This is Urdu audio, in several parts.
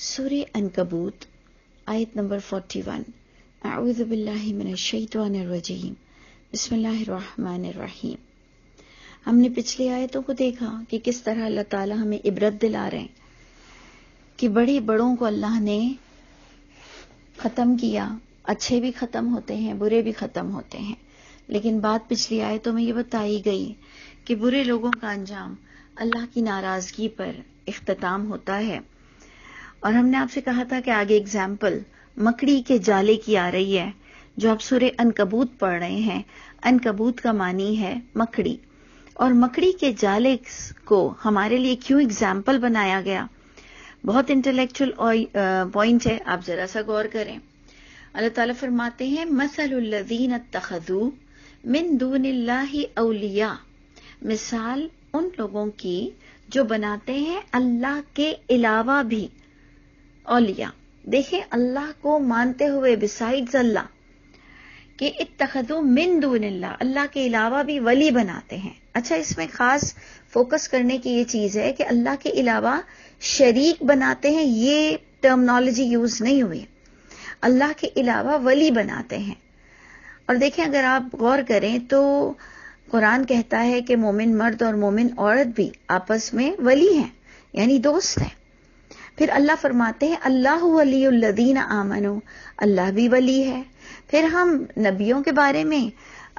سورہ عنکبوت آیت نمبر 41. اعوذ باللہ من الشیطان الرجیم. بسم اللہ الرحمن الرحیم. ہم نے پچھلی آیتوں کو دیکھا کہ کس طرح اللہ تعالیٰ ہمیں عبرت دلا رہے ہیں کہ بڑے بڑوں کو اللہ نے ختم کیا. اچھے بھی ختم ہوتے ہیں، برے بھی ختم ہوتے ہیں، لیکن بات پچھلی آیتوں میں یہ بتائی گئی کہ برے لوگوں کا انجام اللہ کی ناراضگی پر اختتام ہوتا ہے. اور ہم نے آپ سے کہا تھا کہ آگے اگزامپل مکڑی کے جالے کی آ رہی ہے جو آپ سورہ عنکبوت پڑھ رہے ہیں. عنکبوت کا معنی ہے مکڑی، اور مکڑی کے جالے کو ہمارے لیے کیوں اگزامپل بنایا گیا؟ بہت انٹلیکچوئل پوائنٹ ہے، آپ ذرا سا غور کریں. اللہ تعالیٰ فرماتے ہیں مثل الذین اتخذوا من دون اللہ اولیاء، مثال ان لوگوں کی جو بناتے ہیں اللہ کے علاوہ بھی اولیاء. دیکھیں اللہ کو مانتے ہوئے بسائڈز اللہ، کہ اتخذوا من دون اللہ، اللہ کے علاوہ بھی ولی بناتے ہیں. اچھا، اس میں خاص فوکس کرنے کی یہ چیز ہے کہ اللہ کے علاوہ شریک بناتے ہیں، یہ ٹرمنالوجی یوز نہیں ہوئی. اللہ کے علاوہ ولی بناتے ہیں. اور دیکھیں اگر آپ غور کریں تو قرآن کہتا ہے کہ مومن مرد اور مومن عورت بھی آپس میں ولی ہیں، یعنی دوست ہیں. پھر اللہ فرماتے ہیں اللہ ولی الذین آمنوا، اللہ بھی ولی ہے. پھر ہم نبیوں کے بارے میں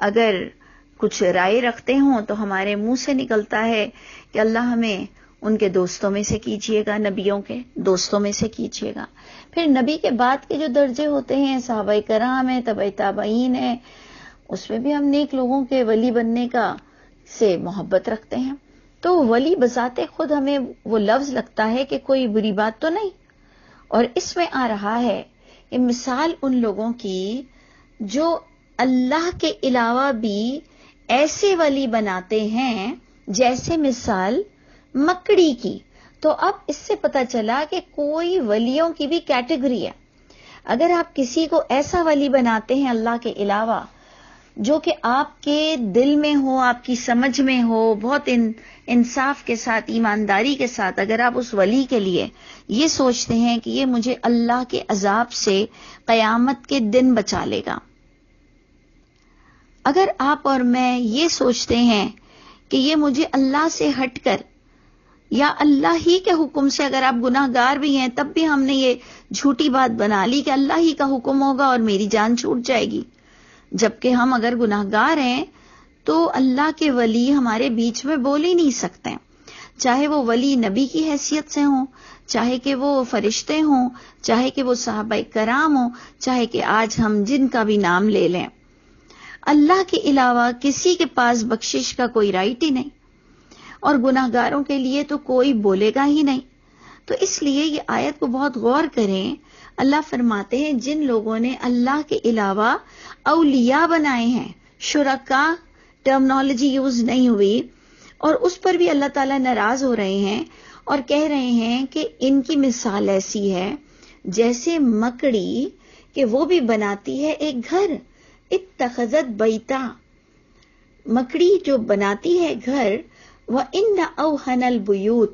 اگر کچھ رائے رکھتے ہوں تو ہمارے منہ سے نکلتا ہے کہ اللہ ہمیں ان کے دوستوں میں سے کیجیے گا، نبیوں کے دوستوں میں سے کیجیے گا. پھر نبی کے بعد کے جو درجے ہوتے ہیں، صحابہ کرام ہیں، تبع تابعین ہیں، اس میں بھی ہم نیک لوگوں کے ولی بننے کا سے محبت رکھتے ہیں. تو ولی بذات خود ہمیں وہ لفظ لگتا ہے کہ کوئی بری بات تو نہیں. اور اس میں آ رہا ہے کہ مثال ان لوگوں کی جو اللہ کے علاوہ بھی ایسے ولی بناتے ہیں جیسے مثال مکڑی کی. تو اب اس سے پتہ چلا کہ کوئی ولیوں کی بھی کیٹیگری ہے. اگر آپ کسی کو ایسا ولی بناتے ہیں اللہ کے علاوہ جو کہ آپ کے دل میں ہو، آپ کی سمجھ میں ہو، بہت انصاف کے ساتھ، ایمانداری کے ساتھ، اگر آپ اس ولی کے لیے یہ سوچتے ہیں کہ یہ مجھے اللہ کے عذاب سے قیامت کے دن بچا لے گا، اگر آپ اور میں یہ سوچتے ہیں کہ یہ مجھے اللہ سے ہٹ کر یا اللہ ہی کے حکم سے، اگر آپ گناہ گار بھی ہیں تب بھی ہم نے یہ جھوٹی بات بنا لی کہ اللہ ہی کا حکم ہوگا اور میری جان چھوٹ جائے گی، جبکہ ہم اگر گناہ گار ہیں تو اللہ کے ولی ہمارے بیچ میں بول ہی نہیں سکتے، چاہے وہ ولی نبی کی حیثیت سے ہوں، چاہے کہ وہ فرشتے ہوں، چاہے کہ وہ صحابہ کرام ہوں، چاہے کہ آج ہم جن کا بھی نام لے لیں. اللہ کے علاوہ کسی کے پاس بخشش کا کوئی رائٹ ہی نہیں، اور گناہ گاروں کے لیے تو کوئی بولے گا ہی نہیں. تو اس لیے یہ آیت کو بہت غور کریں. اللہ فرماتے ہیں جن لوگوں نے اللہ کے علاوہ اولیاء بنائے ہیں، شرکا ٹرمنالوجی یوز نہیں ہوئی، اور اس پر بھی اللہ تعالیٰ ناراض ہو رہے ہیں اور کہہ رہے ہیں کہ ان کی مثال ایسی ہے جیسے مکڑی کہ وہ بھی بناتی ہے ایک گھر. اتخذت بیتا، مکڑی جو بناتی ہے گھر، وَإِنَّ أَوْهَنَ الْبُيُوتِ،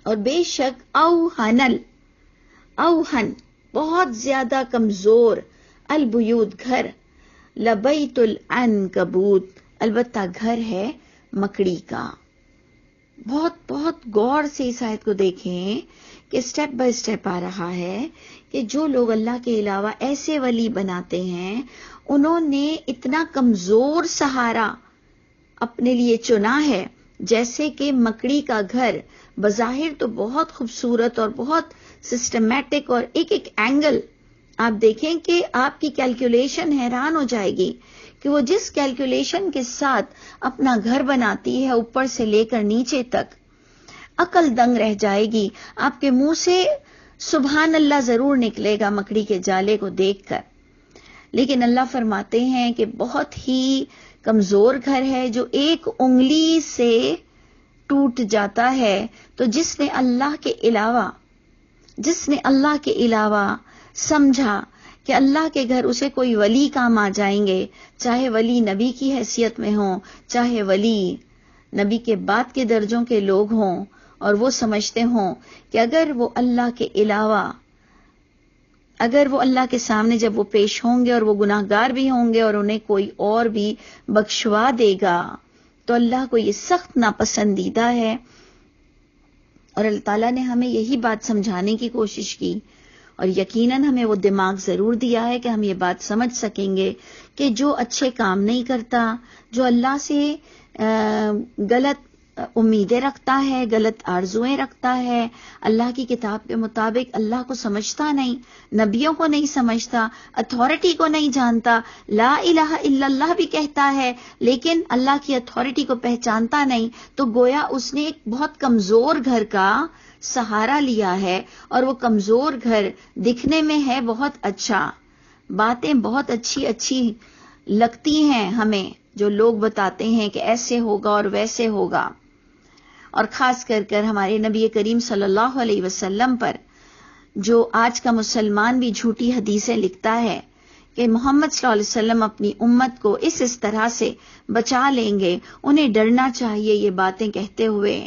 اور بے شک اوہن بہت زیادہ کمزور، البیوت گھر، لبیت العنکبوت، البتہ گھر ہے مکڑی کا. بہت بہت غور سے اس آیت کو دیکھیں کہ سٹیپ بائی سٹیپ آ رہا ہے کہ جو لوگ اللہ کے علاوہ ایسے ولی بناتے ہیں انہوں نے اتنا کمزور سہارا اپنے لیے چنا ہے، جیسے کہ مکڑی کا گھر بظاہر تو بہت خوبصورت اور بہت سسٹمیٹک، اور ایک ایک اینگل آپ دیکھیں کہ آپ کی کیلکولیشن حیران ہو جائے گی کہ وہ جس کیلکولیشن کے ساتھ اپنا گھر بناتی ہے اوپر سے لے کر نیچے تک، عقل دنگ رہ جائے گی. آپ کے منہ سے سبحان اللہ ضرور نکلے گا مکڑی کے جالے کو دیکھ کر. لیکن اللہ فرماتے ہیں کہ بہت ہی کمزور گھر ہے جو ایک انگلی سے ٹوٹ جاتا ہے. تو جس نے اللہ کے علاوہ سمجھا کہ اللہ کے گھر اسے کوئی ولی کام آ جائیں گے، چاہے ولی نبی کی حیثیت میں ہوں، چاہے ولی نبی کے بعد کے درجوں کے لوگ ہوں، اور وہ سمجھتے ہوں کہ اگر وہ اللہ کے علاوہ، اگر وہ اللہ کے سامنے جب وہ پیش ہوں گے اور وہ گناہ گار بھی ہوں گے اور انہیں کوئی اور بھی بخشوا دے گا تو اللہ کو یہ سخت ناپسندیدہ ہے. اور اللہ تعالیٰ نے ہمیں یہی بات سمجھانے کی کوشش کی، اور یقیناً ہمیں وہ دماغ ضرور دیا ہے کہ ہم یہ بات سمجھ سکیں گے کہ جو اچھے کام نہیں کرتا، جو اللہ سے غلط امیدیں رکھتا ہے، غلط آرزویں رکھتا ہے، اللہ کی کتاب کے مطابق اللہ کو سمجھتا نہیں، نبیوں کو نہیں سمجھتا، اتھارٹی کو نہیں جانتا، لا الہ الا اللہ بھی کہتا ہے لیکن اللہ کی اتھارٹی کو پہچانتا نہیں، تو گویا اس نے ایک بہت کمزور گھر کا سہارا لیا ہے، اور وہ کمزور گھر دکھنے میں ہے بہت اچھا، باتیں بہت اچھی اچھی لگتی ہیں ہمیں، جو لوگ بتاتے ہیں کہ ایسے ہوگا اور ویسے ہوگا. اور خاص کر ہمارے نبی کریم صلی اللہ علیہ وسلم پر جو آج کا مسلمان بھی جھوٹی حدیثیں لکھتا ہے کہ محمد صلی اللہ علیہ وسلم اپنی امت کو اس طرح سے بچا لیں گے، انہیں ڈرنا چاہیے یہ باتیں کہتے ہوئے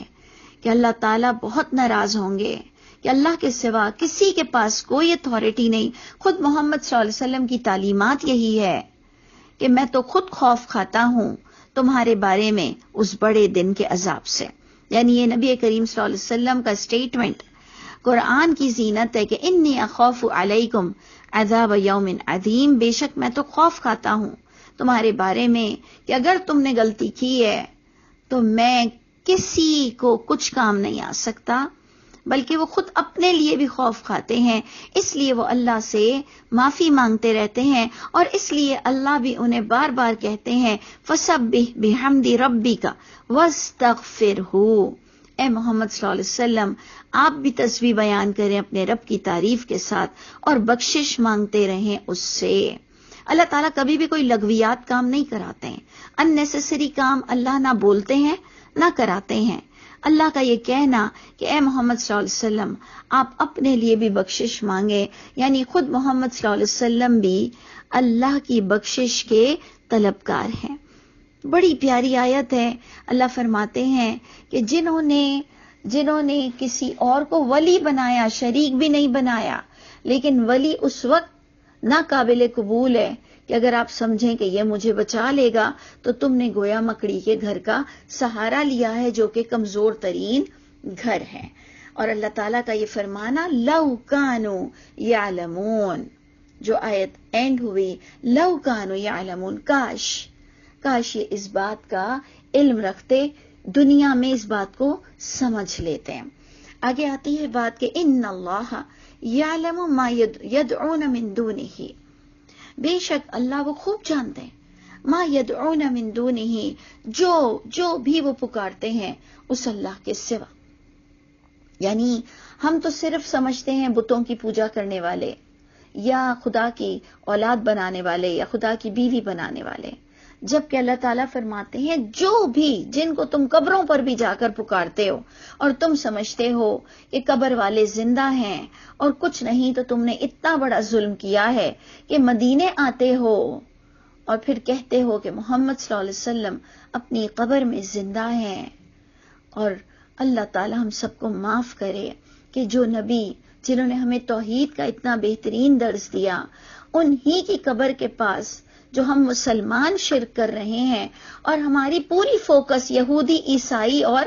کہ اللہ تعالیٰ بہت ناراض ہوں گے، کہ اللہ کے سوا کسی کے پاس کوئی اتھارٹی نہیں. خود محمد صلی اللہ علیہ وسلم کی تعلیمات یہی ہے کہ میں تو خود خوف کھاتا ہوں تمہارے بارے میں اس بڑے دن کے عذاب سے. یعنی یہ نبی کریم صلی اللہ علیہ وسلم کا سٹیٹمنٹ قرآن کی زینت ہے کہ انی اخاف علیکم عذاب یوم عظیم، بے شک میں تو خوف کھاتا ہوں تمہارے بارے میں کہ اگر تم نے غلطی کی ہے تو میں کسی کو کچھ کام نہیں آ سکتا، بلکہ وہ خود اپنے لیے بھی خوف کھاتے ہیں، اس لیے وہ اللہ سے معافی مانگتے رہتے ہیں، اور اس لیے اللہ بھی انہیں بار بار کہتے ہیں فسبح بحمد ربک واستغفرہ. اے محمد صلی اللہ علیہ وسلم آپ بھی تسبیح بیان کریں اپنے رب کی تعریف کے ساتھ اور بخشش مانگتے رہیں اس سے. اللہ تعالیٰ کبھی بھی کوئی لغویات کام نہیں کراتے ہیں، ان نیسیسری کام اللہ نہ بولتے ہیں نہ کراتے ہیں. اللہ کا یہ کہنا کہ اے محمد صلی اللہ علیہ وسلم آپ اپنے لیے بھی بخشش مانگے، یعنی خود محمد صلی اللہ علیہ وسلم بھی اللہ کی بخشش کے طلبگار ہیں. بڑی پیاری آیت ہے. اللہ فرماتے ہیں کہ جنہوں نے کسی اور کو ولی بنایا، شریک بھی نہیں بنایا، لیکن ولی اس وقت ناقابل قبول ہے کہ اگر آپ سمجھیں کہ یہ مجھے بچا لے گا تو تم نے گویا مکڑی کے گھر کا سہارا لیا ہے جو کہ کمزور ترین گھر ہے. اور اللہ تعالیٰ کا یہ فرمانا لو کانوا یعلمون، جو آیت اینڈ ہوئی لو کانوا یعلمون، کاش یہ اس بات کا علم رکھتے، دنیا میں اس بات کو سمجھ لیتے ہیں. آگے آتی ہے بات کہ ان اللہ یعلم ما یدعون من دونہ، بے شک اللہ وہ خوب جانتے ہیں ما یدعون من دونہ، جو بھی وہ پکارتے ہیں اس اللہ کے سوا. یعنی ہم تو صرف سمجھتے ہیں بتوں کی پوجا کرنے والے یا خدا کی اولاد بنانے والے یا خدا کی بیوی بنانے والے، جبکہ اللہ تعالیٰ فرماتے ہیں جو بھی جن کو تم قبروں پر بھی جا کر پکارتے ہو اور تم سمجھتے ہو کہ قبر والے زندہ ہیں اور کچھ نہیں، تو تم نے اتنا بڑا ظلم کیا ہے کہ مدینے آتے ہو اور پھر کہتے ہو کہ محمد صلی اللہ علیہ وسلم اپنی قبر میں زندہ ہیں. اور اللہ تعالیٰ ہم سب کو معاف کرے کہ جو نبی جنہوں نے ہمیں توحید کا اتنا بہترین درس دیا، انہی کی قبر کے پاس جو ہم مسلمان شرک کر رہے ہیں اور ہماری پوری فوکس یہودی، عیسائی اور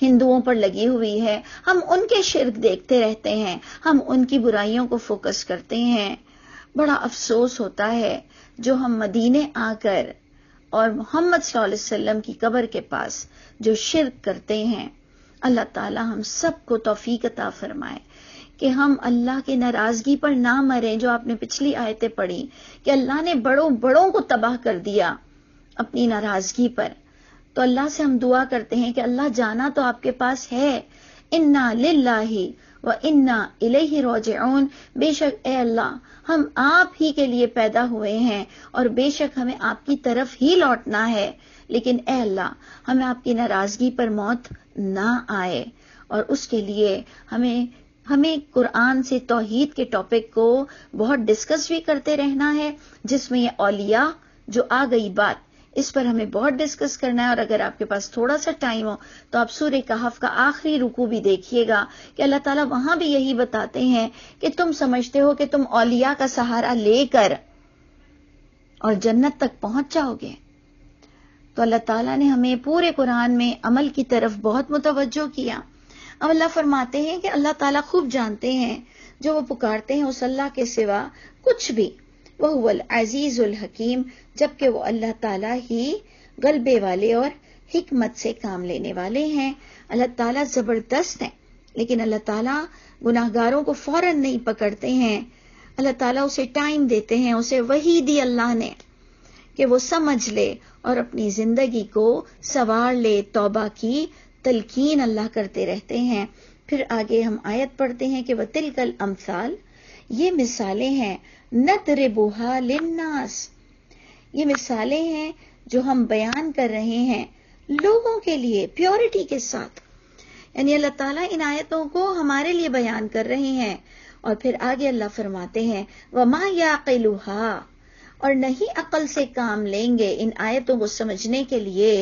ہندوؤں پر لگی ہوئی ہے، ہم ان کے شرک دیکھتے رہتے ہیں، ہم ان کی برائیوں کو فوکس کرتے ہیں. بڑا افسوس ہوتا ہے جو ہم مدینے آ کر اور محمد صلی اللہ علیہ وسلم کی قبر کے پاس جو شرک کرتے ہیں. اللہ تعالی ہم سب کو توفیق عطا فرمائے کہ ہم اللہ کے ناراضگی پر نہ مریں. جو آپ نے پچھلی آیتیں پڑھی کہ اللہ نے بڑوں کو تباہ کر دیا اپنی ناراضگی پر، تو اللہ سے ہم دعا کرتے ہیں کہ اللہ جانا تو آپ کے پاس ہے، انا للہ و انا الیہ راجعون، بے شک اے اللہ ہم آپ ہی کے لیے پیدا ہوئے ہیں اور بے شک ہمیں آپ کی طرف ہی لوٹنا ہے، لیکن اے اللہ ہمیں آپ کی ناراضگی پر موت نہ آئے. اور اس کے لیے ہمیں قرآن سے توحید کے ٹاپک کو بہت ڈسکس بھی کرتے رہنا ہے، جس میں یہ اولیاء جو آ گئی بات اس پر ہمیں بہت ڈسکس کرنا ہے، اور اگر آپ کے پاس تھوڑا سا ٹائم ہو تو آپ سورہ کہف کا آخری رکوع بھی دیکھیے گا کہ اللہ تعالیٰ وہاں بھی یہی بتاتے ہیں کہ تم سمجھتے ہو کہ تم اولیاء کا سہارا لے کر اور جنت تک پہنچ جاؤ گے. تو اللہ تعالیٰ نے ہمیں پورے قرآن میں عمل کی طرف بہت متوجہ کیا. اب اللہ فرماتے ہیں کہ اللہ تعالیٰ خوب جانتے ہیں جو وہ پکارتے ہیں اس اللہ کے سوا کچھ بھی. وَهُوَ الْعَزِيزُ الْحَكِيمُ، جبکہ وہ اللہ تعالیٰ ہی غلبے والے اور حکمت سے کام لینے والے ہیں. اللہ تعالیٰ زبردست ہیں، لیکن اللہ تعالیٰ گناہگاروں کو فوراً نہیں پکڑتے ہیں. اللہ تعالیٰ اسے ٹائم دیتے ہیں، اسے وحی دی اللہ نے کہ وہ سمجھ لے اور اپنی زندگی کو سنوار لے. توبہ کی تلقین اللہ کرتے رہتے ہیں. پھر آگے ہم آیت پڑھتے ہیں کہ وَتِلْكَ الْأَمْثَالُ، یہ مثالیں ہیں، نَضْرِبُهَا لِلنَّاسِ، یہ مثالیں ہیں جو ہم بیان کر رہے ہیں لوگوں کے لیے پیورٹی کے ساتھ. یعنی اللہ تعالیٰ ان آیتوں کو ہمارے لیے بیان کر رہے ہیں. اور پھر آگے اللہ فرماتے ہیں وَمَا يَعْقِلُهَا، اور نہیں عقل سے کام لیں گے ان آیتوں کو سمجھنے کے لیے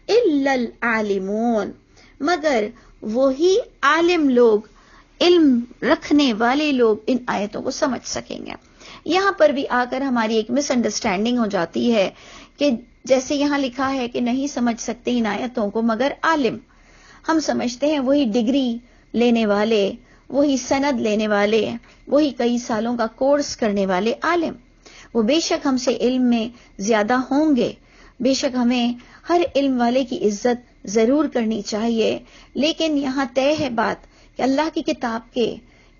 إِلَّا الْعَالِمُونَ، مگر وہی عالم لوگ، علم رکھنے والے لوگ ان آیتوں کو سمجھ سکیں گے. یہاں پر بھی آ کر ہماری ایک مس انڈرسٹینڈنگ ہو جاتی ہے کہ جیسے یہاں لکھا ہے کہ نہیں سمجھ سکتے ان آیتوں کو مگر عالم. ہم سمجھتے ہیں وہی ڈگری لینے والے، وہی سند لینے والے، وہی کئی سالوں کا کورس کرنے والے عالم. وہ بے شک ہم سے علم میں زیادہ ہوں گے، بے شک ہمیں ہر علم والے کی عزت ضرور کرنی چاہیے. لیکن یہاں طے ہے بات کہ اللہ کی کتاب کے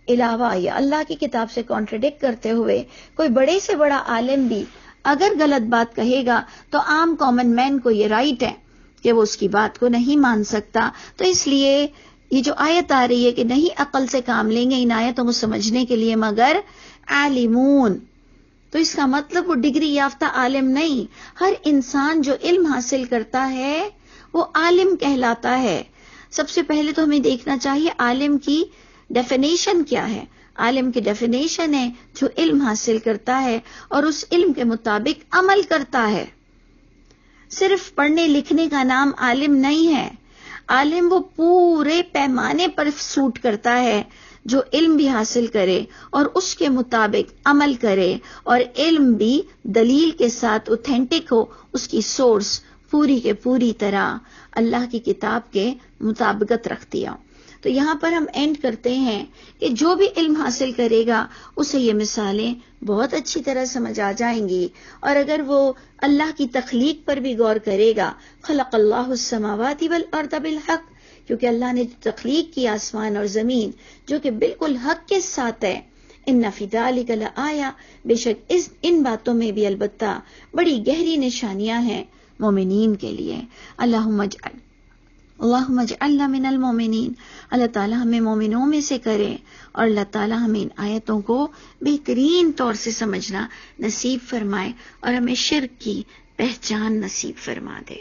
علاوہ یا اللہ کی کتاب سے کانٹرڈکٹ کرتے ہوئے کوئی بڑے سے بڑا عالم بھی اگر غلط بات کہے گا تو عام کامن مین کو یہ رائٹ ہے کہ وہ اس کی بات کو نہیں مان سکتا. تو اس لیے یہ جو آیت آ رہی ہے کہ نہیں عقل سے کام لیں گے ان آیتوں کو سمجھنے کے لیے مگر عالمون، تو اس کا مطلب وہ ڈگری یافتہ عالم نہیں. ہر انسان جو علم حاصل کرتا ہے وہ عالم کہلاتا ہے. سب سے پہلے تو ہمیں دیکھنا چاہیے عالم کی ڈیفینیشن کیا ہے. عالم کی ڈیفینیشن ہے جو علم حاصل کرتا ہے اور اس علم کے مطابق عمل کرتا ہے. صرف پڑھنے لکھنے کا نام عالم نہیں ہے. عالم وہ پورے پیمانے پر سوٹ کرتا ہے جو علم بھی حاصل کرے اور اس کے مطابق عمل کرے، اور علم بھی دلیل کے ساتھ اوتھینٹک ہو، اس کی سورس پوری کے پوری طرح اللہ کی کتاب کے مطابقت رکھتی ہو. تو یہاں پر ہم اینڈ کرتے ہیں کہ جو بھی علم حاصل کرے گا اسے یہ مثالیں بہت اچھی طرح سمجھ آ جائیں گی. اور اگر وہ اللہ کی تخلیق پر بھی غور کرے گا، خلق اللہ السماوات والارض بالحق، کیونکہ اللہ نے تخلیق کی آسمان اور زمین جو کہ بالکل حق کے ساتھ ہے. ان فی ذلک لآیہ، بے شک ان باتوں میں بھی البتہ بڑی گہری نشانیاں ہیں مومنین کے لیے. اللہم اجعلنا من المومنین، اللہ تعالیٰ ہمیں مومنوں میں سے کرے، اور اللہ تعالیٰ ہمیں ان آیتوں کو بہترین طور سے سمجھنا نصیب فرمائے اور ہمیں شرک کی پہچان نصیب فرما دے.